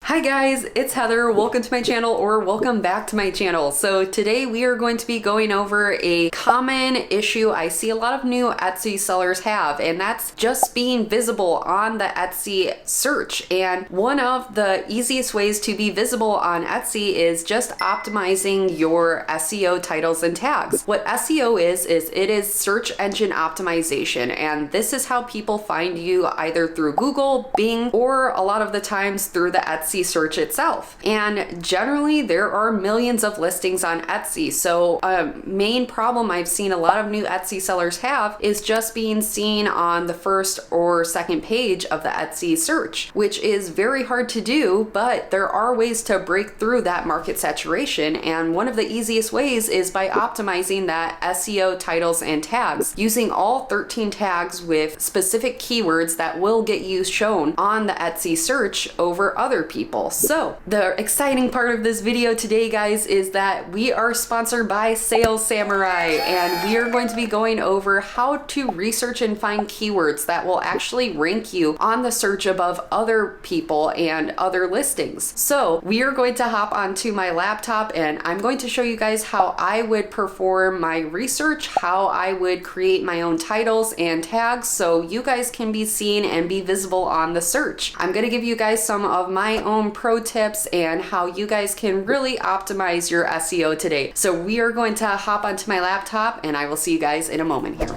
Hi guys, it's Heather. Welcome to my channel, or welcome back to my channel. So today we are going to be going over a common issue I see a lot of new Etsy sellers have, and that's just being visible on the Etsy search. And one of the easiest ways to be visible on Etsy is just optimizing your SEO titles and tags. What SEO is it is search engine optimization, and this is how people find you either through Google, Bing, or a lot of the times through the Etsy search itself. And generally there are millions of listings on Etsy. So a main problem I've seen a lot of new Etsy sellers have is just being seen on the first or second page of the Etsy search, which is very hard to do, but there are ways to break through that market saturation. And one of the easiest ways is by optimizing that SEO titles and tags, using all 13 tags with specific keywords that will get you shown on the Etsy search over other people. So the exciting part of this video today, guys, is that we are sponsored by Sales Samurai, and we are going to be going over how to research and find keywords that will actually rank you on the search above other people and other listings. So we are going to hop onto my laptop and I'm going to show you guys how I would perform my research, how I would create my own titles and tags so you guys can be seen and be visible on the search. I'm going to give you guys some of my own pro tips and how you guys can really optimize your SEO today. So we are going to hop onto my laptop and I will see you guys in a moment here.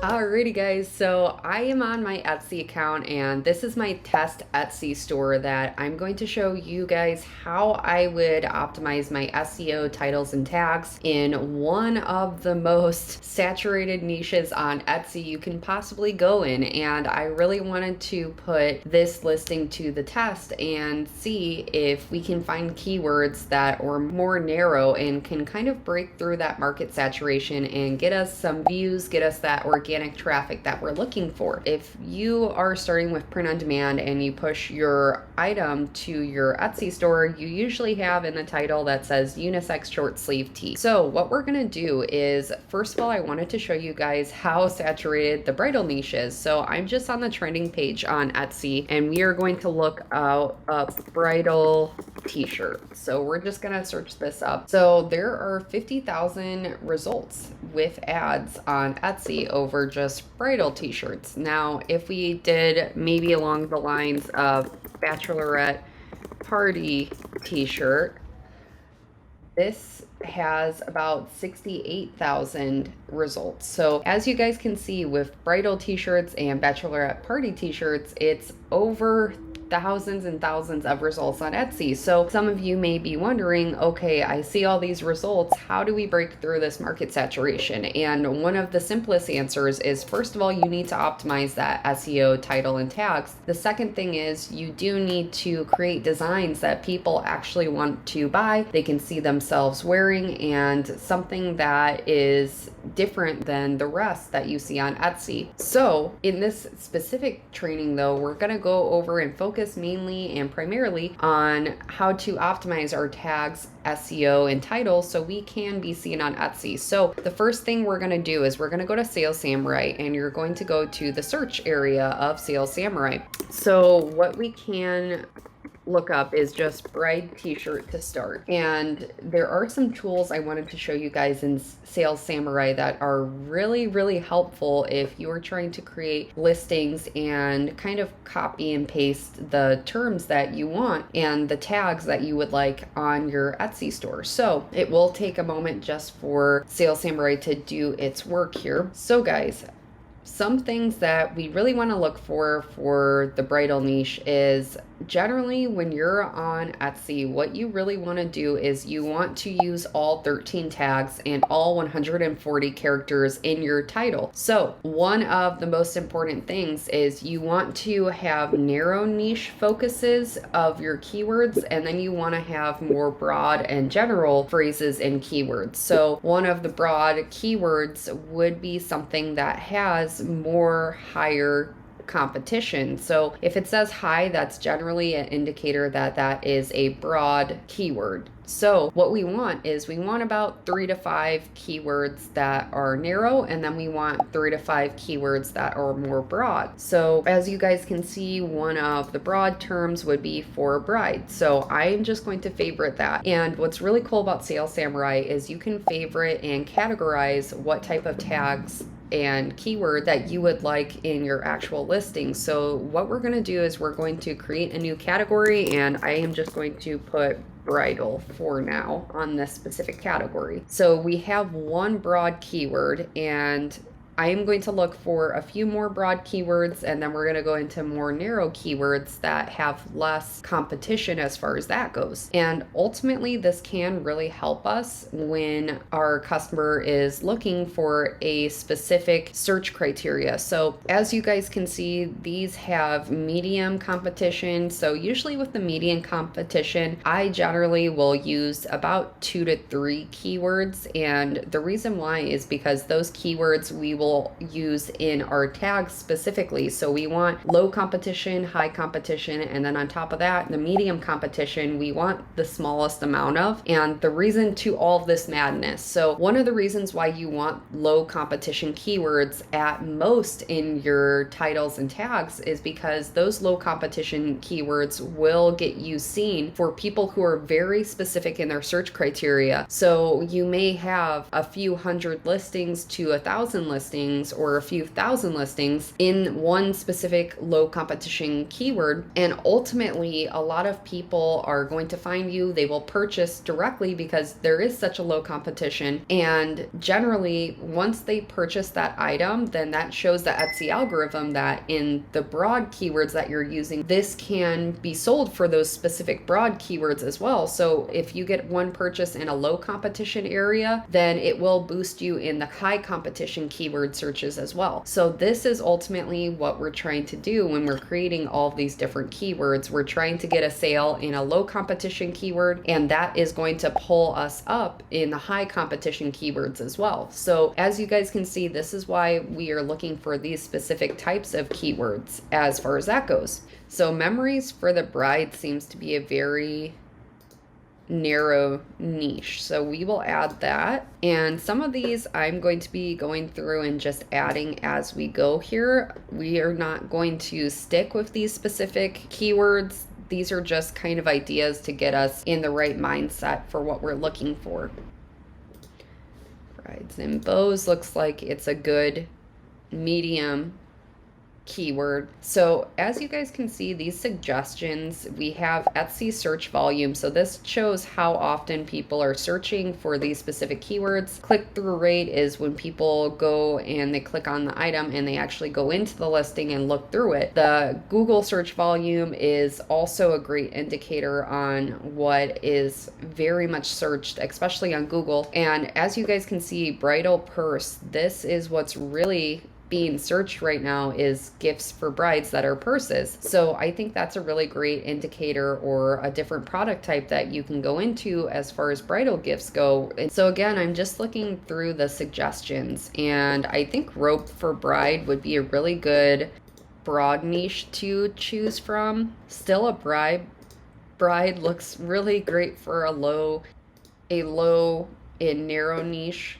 Alrighty guys, so I am on my Etsy account and this is my test Etsy store that I'm going to show you guys how I would optimize my SEO titles and tags in one of the most saturated niches on Etsy you can possibly go in. And I really wanted to put this listing to the test and see if we can find keywords that are more narrow and can kind of break through that market saturation and get us some views, get us that organic traffic that we're looking for. If you are starting with print on demand and you push your item to your Etsy store, you usually have in the title that says unisex short sleeve tee. So what we're gonna do is, first of all, I wanted to show you guys how saturated the bridal niche is. So I'm just on the trending page on Etsy and we are going to look up bridal t-shirt. So we're just gonna search this up. So there are 50,000 results with ads on Etsy over just bridal t-shirts. Now, if we did maybe along the lines of bachelorette party t-shirt, this has about 68,000 results. So as you guys can see with bridal t-shirts and bachelorette party t-shirts, it's over thousands and thousands of results on Etsy. So some of you may be wondering, okay, I see all these results. How do we break through this market saturation? And one of the simplest answers is, first of all, you need to optimize that SEO title and tags. The second thing is you do need to create designs that people actually want to buy, they can see themselves wearing, and something that is different than the rest that you see on Etsy. So in this specific training though, we're going to go over and focus mainly and primarily on how to optimize our tags, SEO, and titles so we can be seen on Etsy. So the first thing we're going to do is we're going to go to Sales Samurai and you're going to go to the search area of Sales Samurai. So what we can look up is just bride t-shirt to start. And there are some tools I wanted to show you guys in Sales Samurai that are really, really helpful if you're trying to create listings and kind of copy and paste the terms that you want and the tags that you would like on your Etsy store. So it will take a moment just for Sales Samurai to do its work here. So guys, some things that we really want to look for the bridal niche is generally when you're on Etsy, what you really want to do is you want to use all 13 tags and all 140 characters in your title. So one of the most important things is you want to have narrow niche focuses of your keywords, and then you want to have more broad and general phrases and keywords. So one of the broad keywords would be something that has more higher competition. So if it says high, that's generally an indicator that that is a broad keyword. So what we want is we want about 3 to 5 keywords that are narrow, and then we want 3 to 5 keywords that are more broad. So as you guys can see, one of the broad terms would be for bride. So I'm just going to favorite that. And what's really cool about Sales Samurai is you can favorite and categorize what type of tags and keyword that you would like in your actual listing. So what we're going to do is we're going to create a new category, and I am just going to put bridal for now on this specific category. So we have one broad keyword, and I am going to look for a few more broad keywords, and then we're going to go into more narrow keywords that have less competition as far as that goes. And ultimately, this can really help us when our customer is looking for a specific search criteria. So as you guys can see, these have medium competition. So usually with the medium competition, I generally will use about 2 to 3 keywords. And the reason why is because those keywords we will use in our tags specifically. So we want low competition, high competition, and then on top of that, the medium competition, we want the smallest amount of. And the reason to all of this madness. So one of the reasons why you want low competition keywords at most in your titles and tags is because those low competition keywords will get you seen for people who are very specific in their search criteria. So you may have a few hundred listings to 1,000 listings or a few thousand listings in one specific low competition keyword. And ultimately, a lot of people are going to find you. They will purchase directly because there is such a low competition. And generally, once they purchase that item, then that shows the Etsy algorithm that in the broad keywords that you're using, this can be sold for those specific broad keywords as well. So if you get one purchase in a low competition area, then it will boost you in the high competition keyword searches as well. So this is ultimately what we're trying to do when we're creating all of these different keywords. We're trying to get a sale in a low competition keyword, and that is going to pull us up in the high competition keywords as well. So as you guys can see, this is why we are looking for these specific types of keywords as far as that goes. So memories for the bride seems to be a very narrow niche, so we will add that. And some of these I'm going to be going through and just adding as we go here. We are not going to stick with these specific keywords. These are just kind of ideas to get us in the right mindset for what we're looking for. Brides and bows looks like it's a good medium keyword. So as you guys can see, these suggestions, we have Etsy search volume. So this shows how often people are searching for these specific keywords. Click-through rate is when people go and they click on the item and they actually go into the listing and look through it. The Google search volume is also a great indicator on what is very much searched, especially on Google. And as you guys can see, bridal purse, this is what's really being searched right now, is gifts for brides that are purses. So I think that's a really great indicator or a different product type that you can go into as far as bridal gifts go. And so again, I'm just looking through the suggestions, and I think rope for bride would be a really good broad niche to choose from. Still a bride looks really great for a low and narrow niche.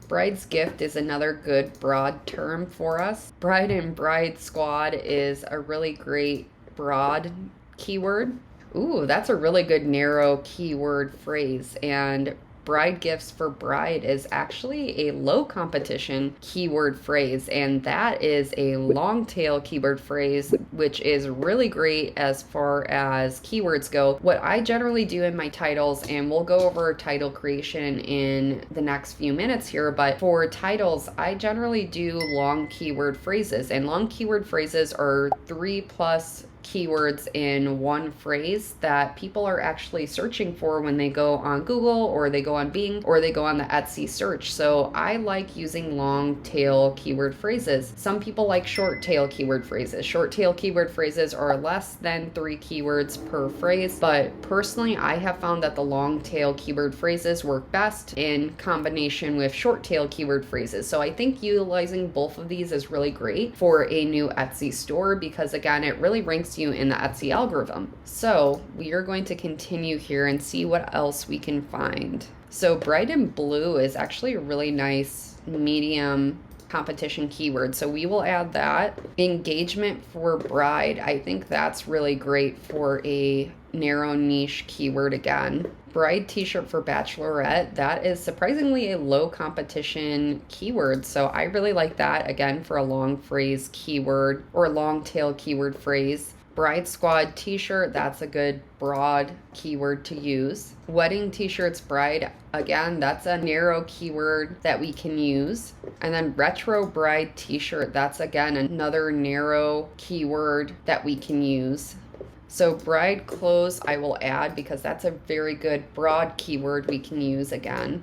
Bride's gift is another good broad term for us. Bride and bride squad is a really great broad keyword. Ooh, that's a really good narrow keyword phrase. And bride gifts for bride is actually a low competition keyword phrase, and that is a long tail keyword phrase, which is really great as far as keywords go. What I generally do in my titles, and we'll go over title creation in the next few minutes here, but for titles, I generally do long keyword phrases, and long keyword phrases are 3+ keywords in one phrase that people are actually searching for when they go on Google or they go on Bing or they go on the Etsy search. So I like using long tail keyword phrases. Some people like short tail keyword phrases. Short tail keyword phrases are less than 3 keywords per phrase, but personally I have found that the long tail keyword phrases work best in combination with short tail keyword phrases. So I think utilizing both of these is really great for a new Etsy store because again, it really ranks you in the Etsy algorithm. So we are going to continue here and see what else we can find. So Bright and Blue is actually a really nice medium competition keyword. So we will add that. Engagement for bride. I think that's really great for a narrow niche keyword again. Bride t-shirt for bachelorette. That is surprisingly a low competition keyword. So I really like that again for a long phrase keyword or long tail keyword phrase. Bride squad t-shirt, that's a good broad keyword to use. Wedding t-shirts bride, again, that's a narrow keyword that we can use. And then retro bride t-shirt, that's again another narrow keyword that we can use. So bride clothes I will add because that's a very good broad keyword we can use again.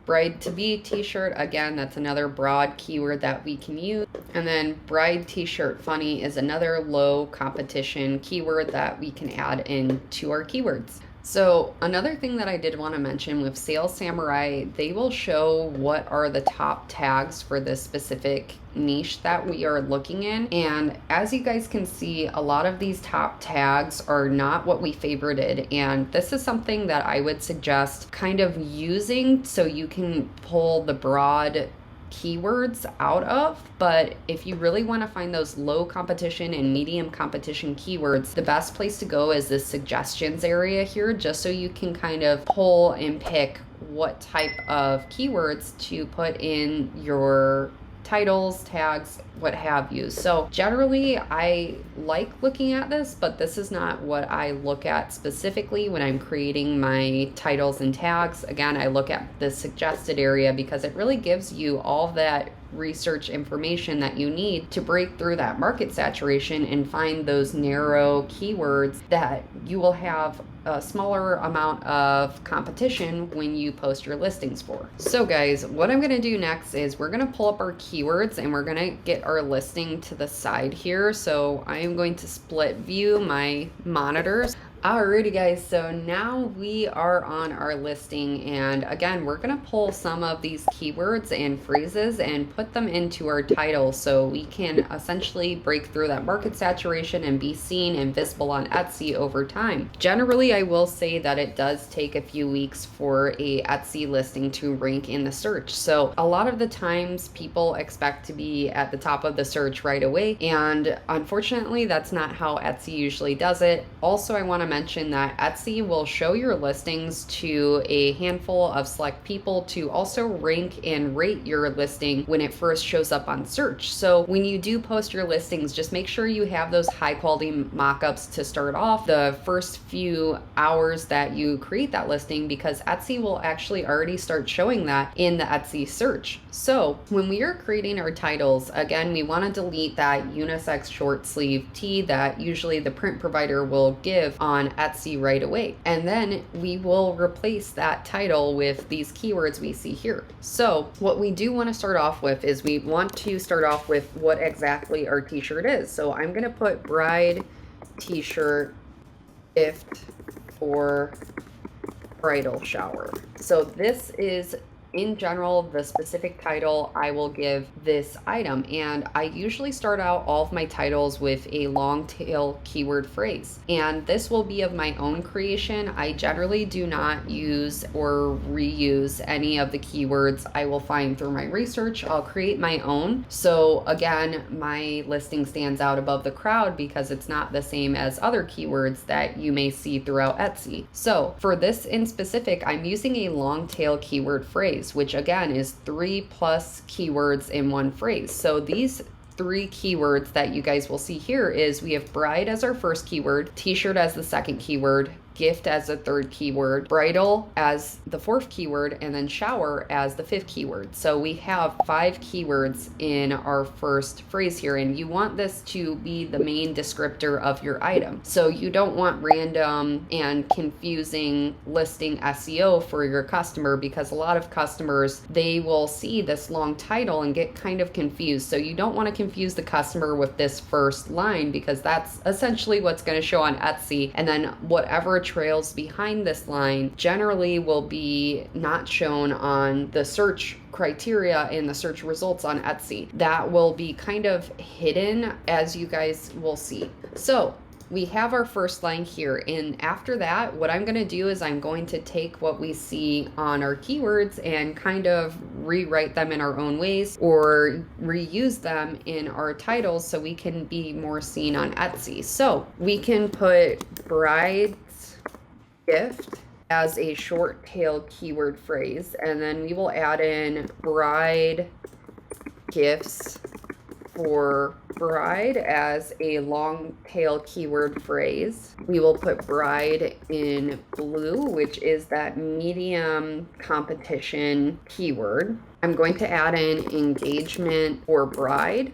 Bride to be t-shirt, again, that's another broad keyword that we can use. And then bride t-shirt funny is another low competition keyword that we can add into our keywords. So another thing that I did want to mention with Sales Samurai, they will show what are the top tags for this specific niche that we are looking in. And as you guys can see, a lot of these top tags are not what we favorited. And this is something that I would suggest kind of using so you can pull the broad keywords out of. But if you really want to find those low competition and medium competition keywords, the best place to go is this suggestions area here, just so you can kind of pull and pick what type of keywords to put in your titles, tags, what have you. So generally I like looking at this, but this is not what I look at specifically when I'm creating my titles and tags. Again, I look at the suggested area because it really gives you all that research information that you need to break through that market saturation and find those narrow keywords that you will have a smaller amount of competition when you post your listings for. So guys, what I'm going to do next is we're going to pull up our keywords and we're going to get our listing to the side here. So I am going to split view my monitors. Alrighty guys, so now we are on our listing, and again we're going to pull some of these keywords and phrases and put them into our title so we can essentially break through that market saturation and be seen and visible on Etsy over time. Generally, I will say that it does take a few weeks for a Etsy listing to rank in the search. So a lot of the times people expect to be at the top of the search right away, and unfortunately that's not how Etsy usually does it. Also, I want to mention that Etsy will show your listings to a handful of select people to also rank and rate your listing when it first shows up on search. So when you do post your listings, just make sure you have those high quality mockups to start off the first few hours that you create that listing, because Etsy will actually already start showing that in the Etsy search. So when we are creating our titles, again, we want to delete that unisex short sleeve tee that usually the print provider will give on Etsy right away. And then we will replace that title with these keywords we see here. So what we do want to start off with is we want to start off with what exactly our t-shirt is. So I'm going to put bride t-shirt gift for bridal shower. So this is in general the specific title I will give this item, and I usually start out all of my titles with a long tail keyword phrase, and this will be of my own creation. I generally do not use or reuse any of the keywords I will find through my research. I'll create my own. So again, my listing stands out above the crowd because it's not the same as other keywords that you may see throughout Etsy. So for this in specific, I'm using a long tail keyword phrase, which again is 3+ keywords in one phrase. So these 3 keywords that you guys will see here is we have bride as our first keyword, t-shirt as the second keyword, gift as a third keyword, bridal as the fourth keyword, and then shower as the fifth keyword. So we have 5 keywords in our first phrase here, and you want this to be the main descriptor of your item. So you don't want random and confusing listing SEO for your customer, because a lot of customers, they will see this long title and get kind of confused. So you don't want to confuse the customer with this first line, because that's essentially what's going to show on Etsy, and then whatever trails behind this line generally will be not shown on the search criteria in the search results on Etsy. That will be kind of hidden, as you guys will see. So we have our first line here, and after that, what I'm going to do is I'm going to take what we see on our keywords and kind of rewrite them in our own ways, or reuse them in our titles so we can be more seen on Etsy. So we can put bride's gift as a short tail keyword phrase, and then we will add in bride gifts for bride as a long tail keyword phrase. We will put bride in blue, which is that medium competition keyword. I'm going to add in engagement for bride.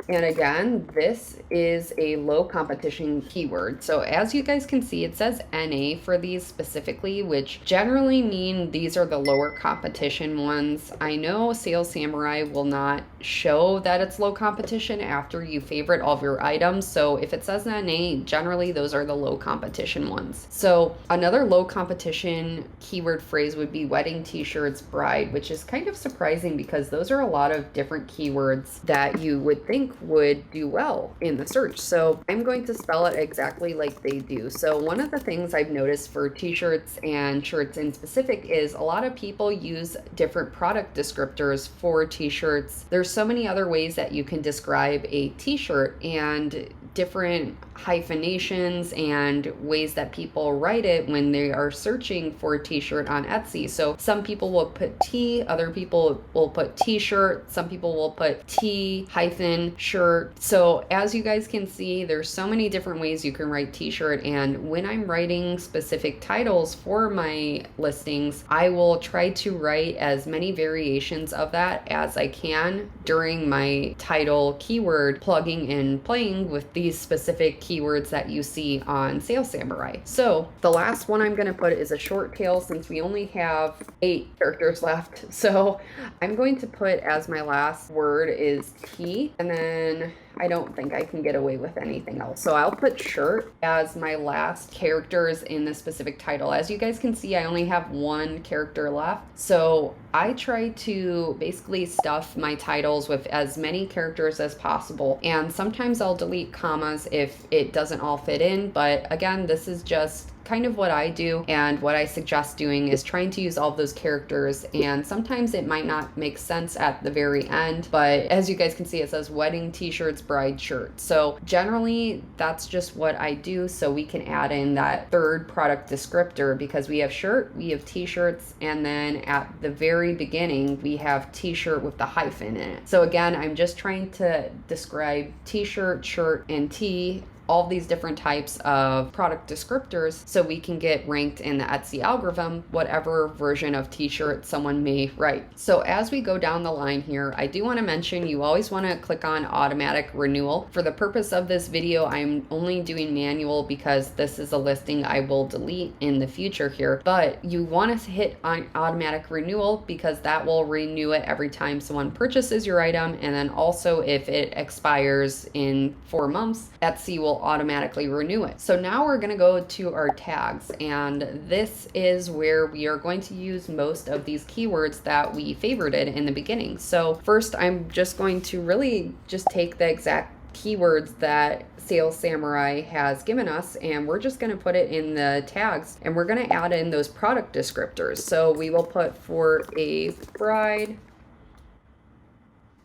And again, this is a low competition keyword. So as you guys can see, it says NA for these specifically, which generally mean these are the lower competition ones. I know Sales Samurai will not show that it's low competition after you favorite all of your items. So if it says NA, generally those are the low competition ones. So another low competition keyword phrase would be wedding t-shirts bride, which is kind of surprising because those are a lot of different keywords that you would think would do well in the search. So I'm going to spell it exactly like they do. So one of the things I've noticed for t-shirts and shirts in specific is a lot of people use different product descriptors for t-shirts. There's so many other ways that you can describe a t-shirt, and different hyphenations and ways that people write it when they are searching for a t-shirt on Etsy. So some people will put T, other people will put t-shirt, some people will put T hyphen shirt. So as you guys can see, there's so many different ways you can write t-shirt, and when I'm writing specific titles for my listings, I will try to write as many variations of that as I can during my title keyword plugging and playing with these specific keywords that you see on Sales Samurai. So the last one I'm going to put is a short tail, since we only have 8 characters left. So I'm going to put as my last word is T, and then I don't think I can get away with anything else. So I'll put shirt as my last characters in the specific title. As you guys can see, I only have 1 character left. So I try to basically stuff my titles with as many characters as possible. And sometimes I'll delete commas if it doesn't all fit in. But again, this is just kind of what I do, and what I suggest doing is trying to use all of those characters, and sometimes it might not make sense at the very end, but as you guys can see, it says wedding t-shirts bride shirt. So generally that's just what I do, so we can add in that third product descriptor, because we have shirt, we have t-shirts, and then at the very beginning we have t-shirt with the hyphen in it. So again, I'm just trying to describe t-shirt, shirt, and tee, all these different types of product descriptors, so we can get ranked in the Etsy algorithm, whatever version of t-shirt someone may write. So as we go down the line here, I do want to mention you always want to click on automatic renewal. For the purpose of this video, I'm only doing manual because this is a listing I will delete in the future here, but you want to hit on automatic renewal because that will renew it every time someone purchases your item, and then also if it expires in 4 months, Etsy will automatically renew it. So now we're going to go to our tags, and this is where we are going to use most of these keywords that we favorited in the beginning. So first, I'm just going to really just take the exact keywords that Sales Samurai has given us, and we're just going to put it in the tags, and we're going to add in those product descriptors. So we will put for a bride,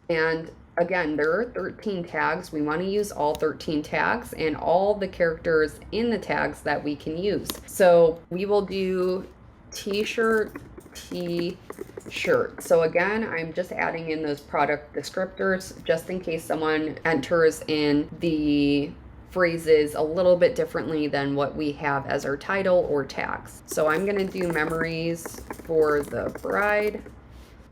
and again, there are 13 tags. We want to use all 13 tags and all the characters in the tags that we can use. So we will do t-shirt, t-shirt. So again, I'm just adding in those product descriptors just in case someone enters in the phrases a little bit differently than what we have as our title or tags. So I'm going to do memories for the bride.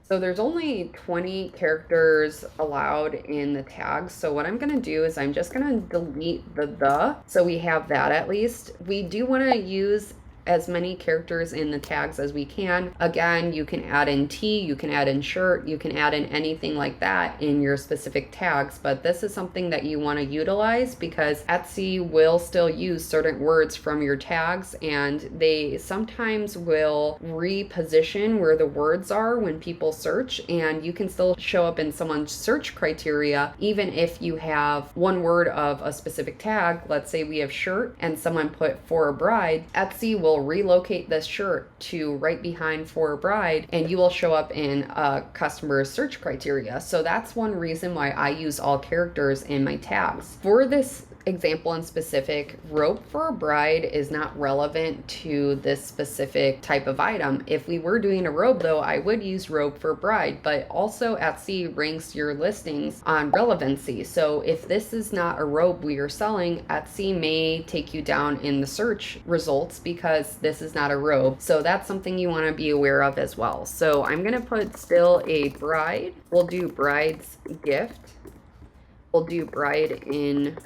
So there's only 20 characters allowed in the tags. So what I'm going to do is I'm just going to delete the, so we have that at least. We do want to use as many characters in the tags as we can. Again, you can add in T, you can add in shirt, you can add in anything like that in your specific tags, but this is something that you want to utilize because Etsy will still use certain words from your tags, and they sometimes will reposition where the words are when people search, and you can still show up in someone's search criteria even if you have one word of a specific tag. Let's say we have shirt and someone put for a bride. Etsy will relocate this shirt to right behind for a bride, and you will show up in a customer's search criteria. So that's one reason why I use all characters in my tags. For this example in specific, robe for a bride is not relevant to this specific type of item. If we were doing a robe though, I would use robe for bride, but also Etsy ranks your listings on relevancy. So if this is not a robe we are selling, Etsy may take you down in the search results because this is not a robe. So that's something you want to be aware of as well. So I'm going to put still a bride. We'll do bride's gift. We'll do bride in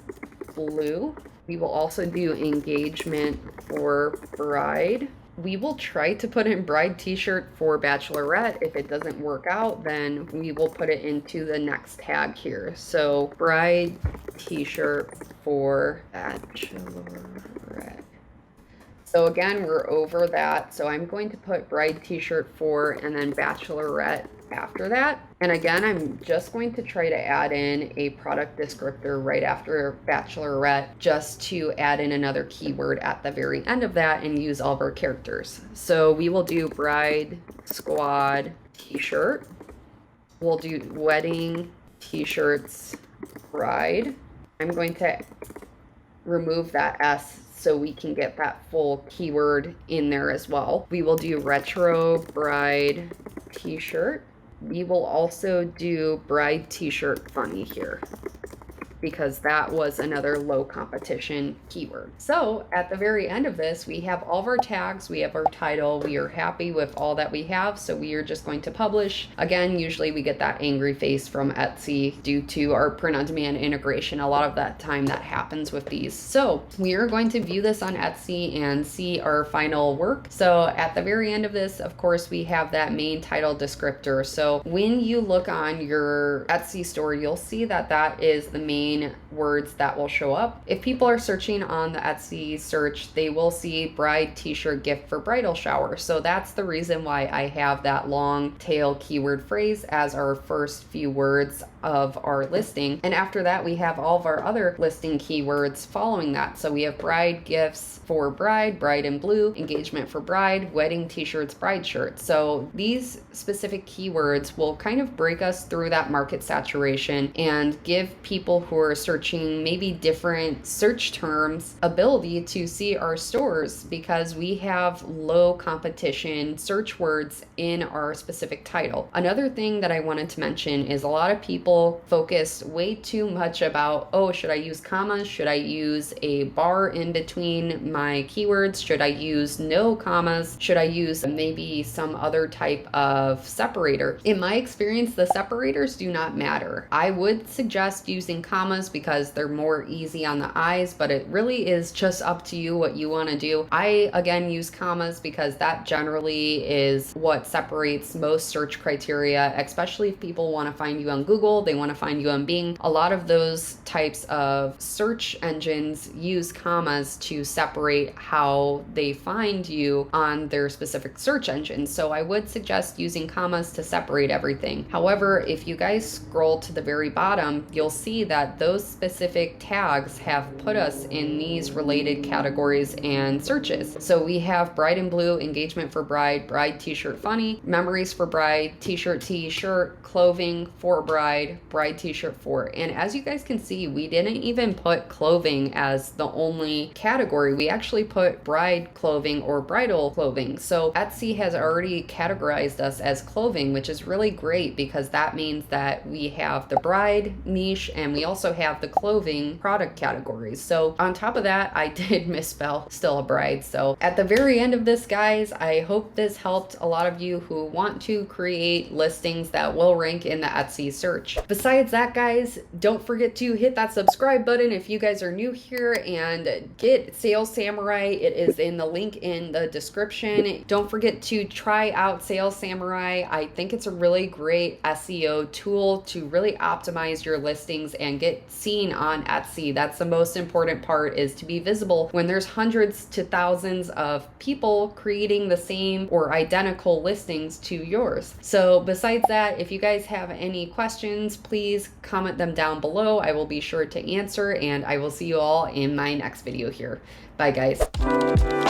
blue. We will also do engagement for bride. We will try to put in bride t-shirt for bachelorette. If it doesn't work out, then we will put it into the next tag here. So bride t-shirt for bachelorette. So again, we're over that. So I'm going to put bride t-shirt for and then bachelorette after that. And again, I'm just going to try to add in a product descriptor right after bachelorette, just to add in another keyword at the very end of that and use all of our characters. So we will do bride squad t-shirt. We'll do wedding t-shirts bride. I'm going to remove that S so we can get that full keyword in there as well. We will do retro bride t-shirt. We will also do bride t-shirt funny here because that was another low competition keyword. So at the very end of this, we have all of our tags, we have our title, we are happy with all that we have, so we are just going to publish. Again, usually we get that angry face from Etsy due to our print-on-demand integration. A lot of that time that happens with these. So we are going to view this on Etsy and see our final work. So at the very end of this, of course, we have that main title descriptor. So when you look on your Etsy store, you'll see that that is the main words that will show up. If people are searching on the Etsy search, they will see bride t-shirt gift for bridal shower. So that's the reason why I have that long tail keyword phrase as our first few words of our listing. And after that, we have all of our other listing keywords following that. So we have bride gifts for bride, bride in blue, engagement for bride, wedding t-shirts, bride shirts. So these specific keywords will kind of break us through that market saturation and give people who are searching maybe different search terms ability to see our stores because we have low competition search words in our specific title. Another thing that I wanted to mention is a lot of people focus way too much about, oh, should I use commas? Should I use a bar in between my keywords? Should I use no commas? Should I use maybe some other type of separator? In my experience, the separators do not matter. I would suggest using commas because they're more easy on the eyes, but it really is just up to you what you want to do. I, again, use commas because that generally is what separates most search criteria, especially if people want to find you on Google, they want to find you on Bing. A lot of those types of search engines use commas to separate how they find you on their specific search engine. So I would suggest using commas to separate everything. However, if you guys scroll to the very bottom, you'll see that those specific tags have put us in these related categories and searches. So we have bride in blue, engagement for bride, bride t-shirt funny, memories for bride, t-shirt t-shirt, clothing for bride, bride t-shirt for. And as you guys can see, we didn't even put clothing as the only category. We actually put bride clothing or bridal clothing. So Etsy has already categorized us as clothing, which is really great because that means that we have the bride niche and we also also have the clothing product categories. So on top of that, I did misspell Still a Bride. So at the very end of this, guys, I hope this helped a lot of you who want to create listings that will rank in the Etsy search. Besides that, guys, don't forget to hit that subscribe button if you guys are new here, and get Sales Samurai. It is in the link in the description. Don't forget to try out Sales Samurai. I think it's a really great SEO tool to really optimize your listings and get seen on Etsy. That's the most important part, is to be visible when there's hundreds to thousands of people creating the same or identical listings to yours. So besides that, if you guys have any questions, please comment them down below. I will be sure to answer, and I will see you all in my next video here. Bye, guys.